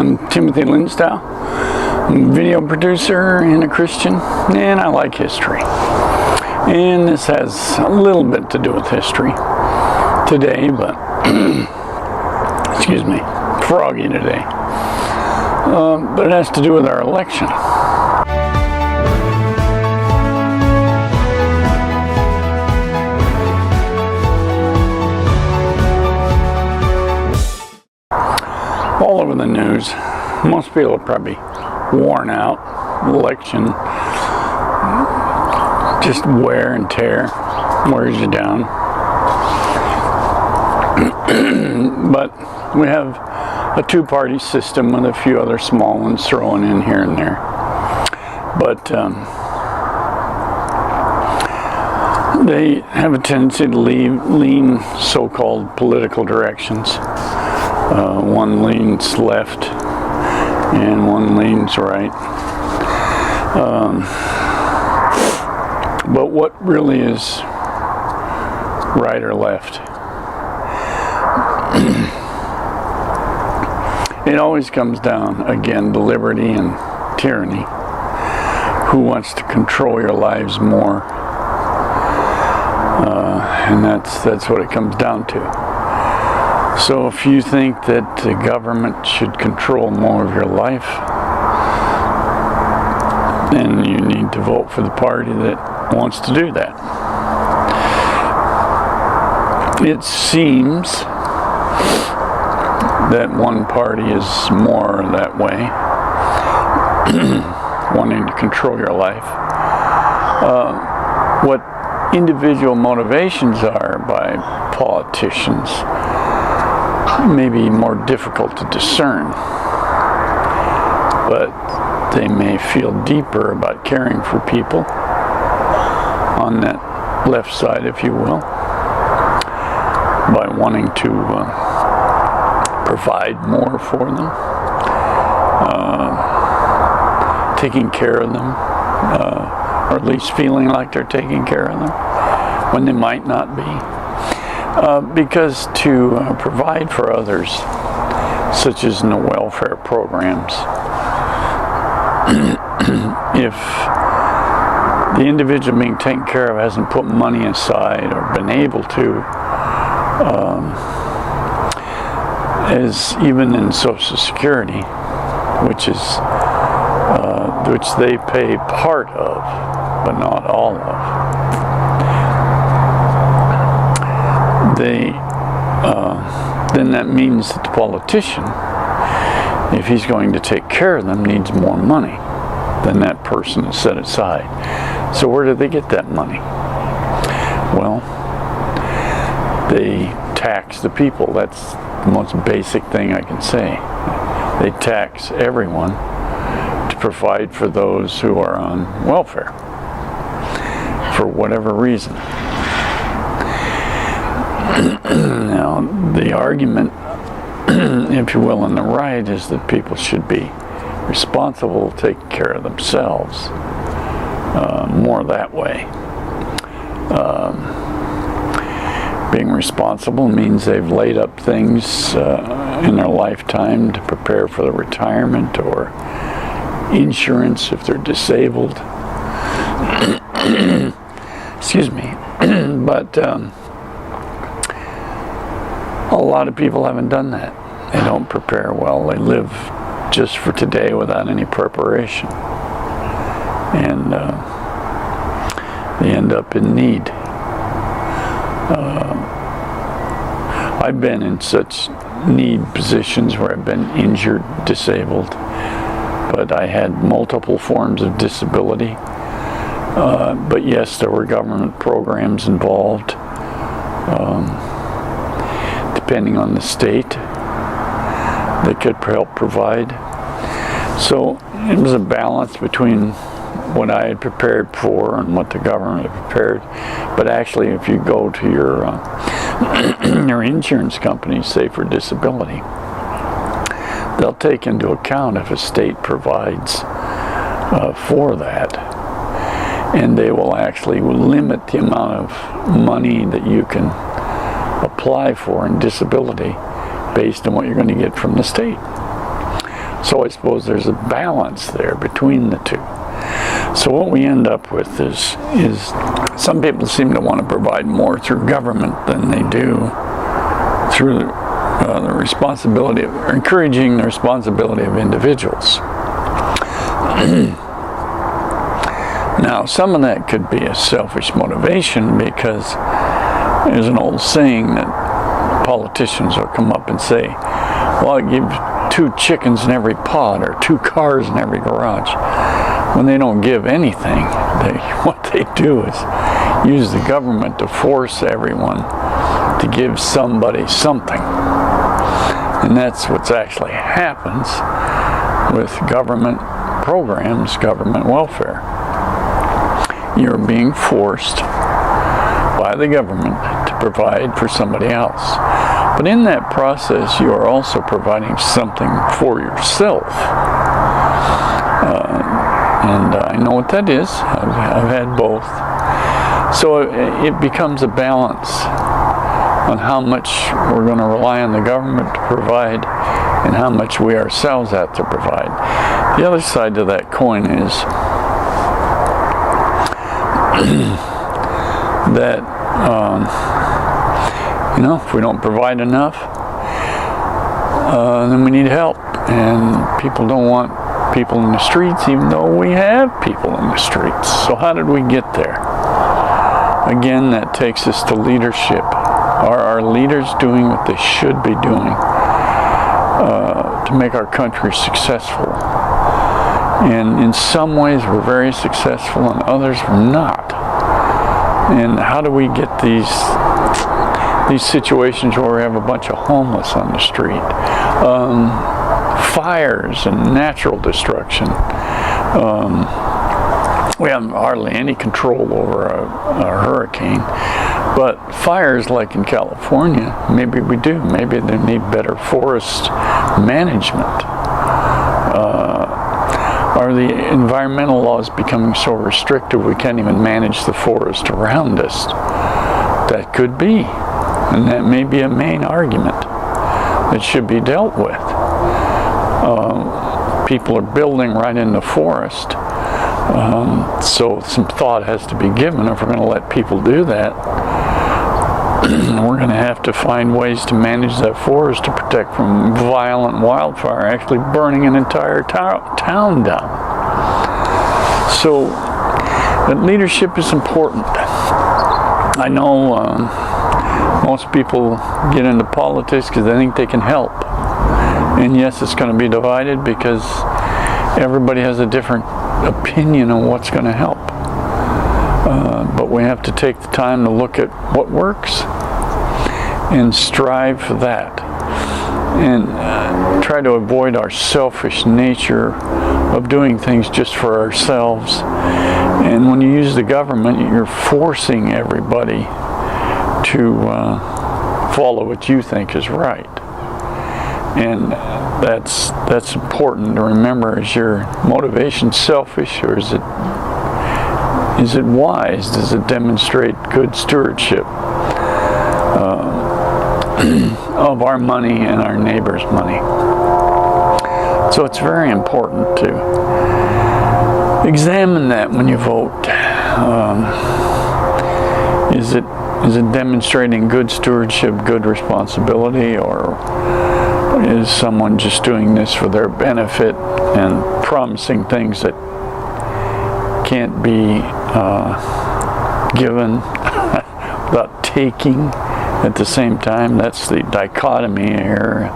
I'm Timothy Linsdau. I'm a video producer and a Christian, and I like history. And this has a little bit to do with history today, but excuse me, froggy today. But it has to do with our election. All over the news. Most people are probably worn out. Election, just wear and tear, wears you down. But we have a two-party system with a few other small ones thrown in here and there. But they have a tendency to lean so-called political directions. One leans left and one leans right. But what really is right or left? It always comes down, again, to liberty and tyranny. Who wants to control your lives more? And that's what it comes down to. So if you think that the government should control more of your life, then you need to vote for the party that wants to do that. It seems that one party is more that way, wanting to control your life. What individual motivations are by politicians may be more difficult to discern, but they may feel deeper about caring for people on that left side, if you will, by wanting to provide more for them, taking care of them, or at least feeling like they're taking care of them when they might not be. Because to provide for others, such as in the welfare programs, if the individual being taken care of hasn't put money aside or been able to, as even in Social Security, which they pay part of, but not all of. Then that means that the politician, if he's going to take care of them, needs more money than that person is set aside. So where do they get that money? Well, they tax the people. That's the most basic thing I can say. They tax everyone to provide for those who are on welfare for whatever reason. Now, the argument, if you will, on the right is that people should be responsible, take care of themselves, more that way. Being responsible means they've laid up things in their lifetime to prepare for the retirement or insurance if they're disabled. Excuse me. But a lot of people haven't done that. They don't prepare well. They live just for today without any preparation. And they end up in need. I've been in such need positions where I've been injured, disabled, but I had multiple forms of disability. But yes, there were government programs involved. Depending on the state, they could help provide. So it was a balance between what I had prepared for and what the government had prepared. But actually, if you go to your your insurance company, say for disability, they'll take into account if a state provides for that, and they will actually limit the amount of money that you can apply for in disability based on what you're going to get from the state. So I suppose there's a balance there between the two. So what we end up with is some people seem to want to provide more through government than they do through the responsibility of, or encouraging the responsibility of individuals. Now, some of that could be a selfish motivation, because there's an old saying that politicians will come up and say, well, I give 2 chickens in every pot or 2 cars in every garage. When they don't give anything, what they do is use the government to force everyone to give somebody something. And that's what actually happens with government programs, government welfare. You're being forced by the government to provide for somebody else. But in that process, you are also providing something for yourself. And I know what that is. I've had both. So it becomes a balance on how much we're going to rely on the government to provide and how much we ourselves have to provide. The other side to that coin is that if we don't provide enough, then we need help, and people don't want people in the streets, even though we have people in the streets. So how did we get there? Again, that takes us to leadership. Are our leaders doing what they should be doing to make our country successful? And in some ways we're very successful, and others we're not. And how do we get these situations where we have a bunch of homeless on the street, fires and natural destruction? We have hardly any control over a hurricane, but fires like in California, maybe we do. Maybe they need better forest management. Are the environmental laws becoming so restrictive we can't even manage the forest around us? That could be, and that may be a main argument that should be dealt with. People are building right in the forest, so some thought has to be given if we're going to let people do that. We're going to have to find ways to manage that forest to protect from violent wildfire actually burning an entire town down. So leadership is important. I know most people get into politics because they think they can help. And yes, it's going to be divided because everybody has a different opinion on what's going to help. But we have to take the time to look at what works and strive for that. And try to avoid our selfish nature of doing things just for ourselves. And when you use the government, you're forcing everybody to follow what you think is right. And that's important to remember. Is your motivation selfish, or is it wise? Does it demonstrate good stewardship of our money and our neighbor's money? So it's very important to examine that when you vote. Is it demonstrating good stewardship, good responsibility, or is someone just doing this for their benefit and promising things that can't be given without taking at the same time? That's the dichotomy here,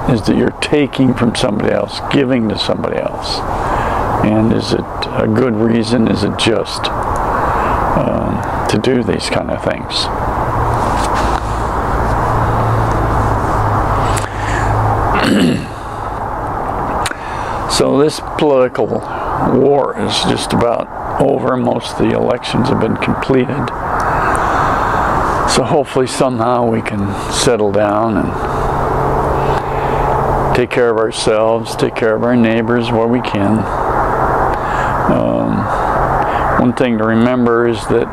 is that you're taking from somebody else, giving to somebody else. And is it a good reason? Is it just to do these kind of things? So this political war is just about over. Most of the elections have been completed. So hopefully somehow we can settle down and take care of ourselves, take care of our neighbors where we can. One thing to remember is that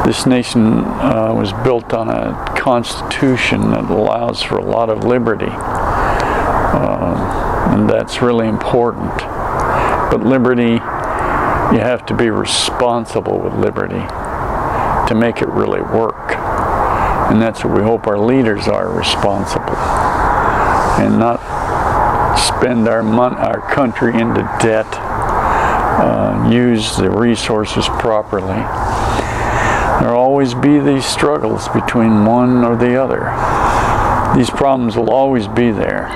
this nation was built on a constitution that allows for a lot of liberty. And that's really important. But liberty, you have to be responsible with liberty to make it really work. And that's what we hope our leaders are, responsible. And not spend our country into debt, use the resources properly. There'll always be these struggles between one or the other. These problems will always be there.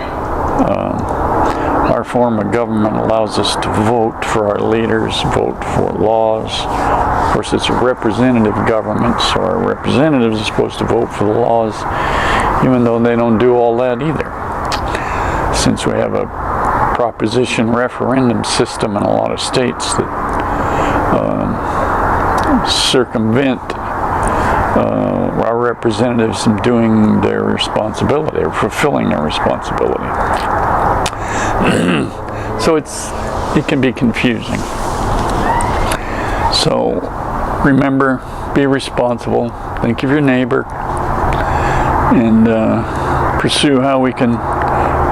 Our form of government allows us to vote for our leaders, vote for laws. Of course, it's a representative government, so our representatives are supposed to vote for the laws, even though they don't do all that either. Since we have a proposition referendum system in a lot of states that circumvent our representatives in doing their responsibility or fulfilling their responsibility. So it can be confusing. So remember, be responsible, think of your neighbor, and pursue how we can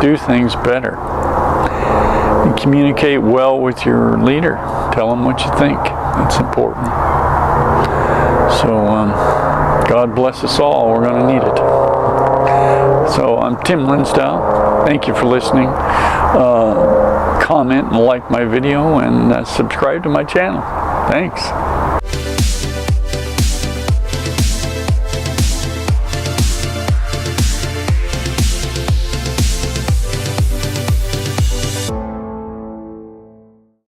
do things better. And communicate well with your leader. Tell them what you think. It's important. So God bless us all. We're going to need it. So I'm Tim Linsdau. Thank you for listening. Comment and like my video, and subscribe to my channel. Thanks.